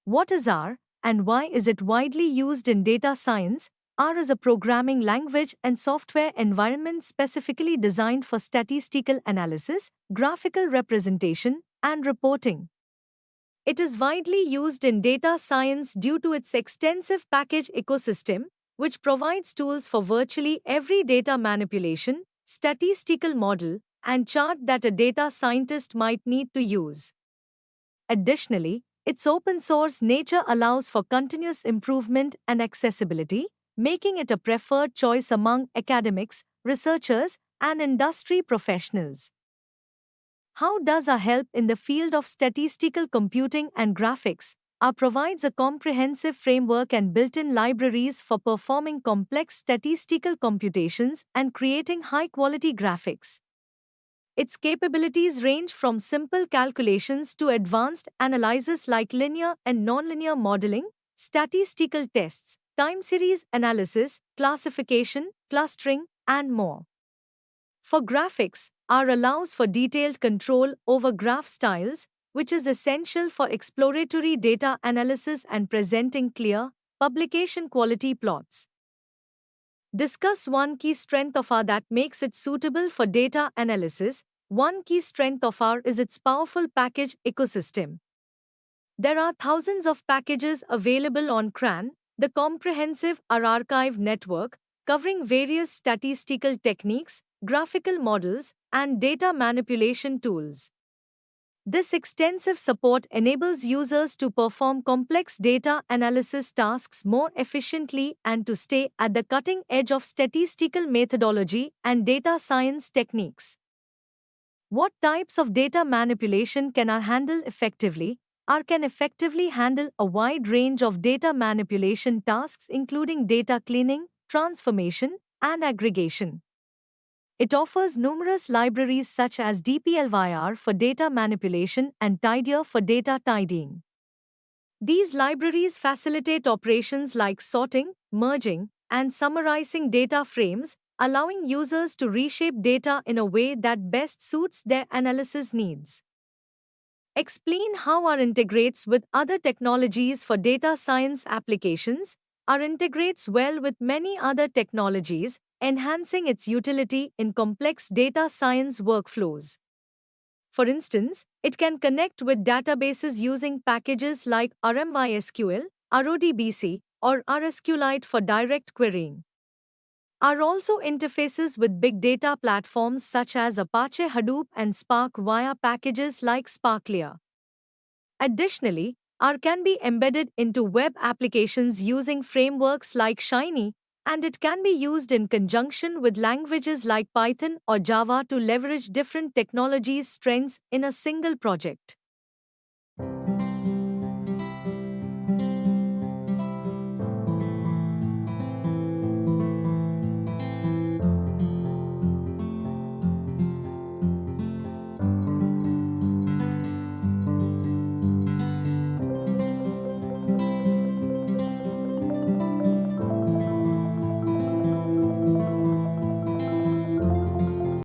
What is R, and why is it widely used in data science? R is a programming language and software environment specifically designed for statistical analysis, graphical representation, and reporting. It is widely used in data science due to its extensive package ecosystem, which provides tools for virtually every data manipulation, statistical model, and chart that a data scientist might need to use. Additionally, its open source nature allows for continuous improvement and accessibility, making it a preferred choice among academics, researchers, and industry professionals. How does R help in the field of statistical computing and graphics? R provides a comprehensive framework and built-in libraries for performing complex statistical computations and creating high-quality graphics. Its capabilities range from simple calculations to advanced analysis like linear and nonlinear modeling, statistical tests, time series analysis, classification, clustering, and more. For graphics, R allows for detailed control over graph styles, which is essential for exploratory data analysis and presenting clear, publication quality plots. Discuss one key strength of R that makes it suitable for data analysis. One key strength of R is its powerful package ecosystem. There are thousands of packages available on CRAN, the comprehensive R archive network, covering various statistical techniques, graphical models, and data manipulation tools. This extensive support enables users to perform complex data analysis tasks more efficiently and to stay at the cutting edge of statistical methodology and data science techniques. What types of data manipulation can R handle effectively? R can effectively handle a wide range of data manipulation tasks including data cleaning, transformation, and aggregation. It offers numerous libraries such as dplyr for data manipulation and tidyr for data tidying. These libraries facilitate operations like sorting, merging, and summarizing data frames, allowing users to reshape data in a way that best suits their analysis needs. Explain how R integrates with other technologies for data science applications. R integrates well with many other technologies, enhancing its utility in complex data science workflows. For instance, it can connect with databases using packages like RMySQL, RODBC, or RSQLite for direct querying. R also interfaces with big data platforms such as Apache Hadoop and Spark via packages like Sparkleer. Additionally, R can be embedded into web applications using frameworks like Shiny, and it can be used in conjunction with languages like Python or Java to leverage different technologies' strengths in a single project.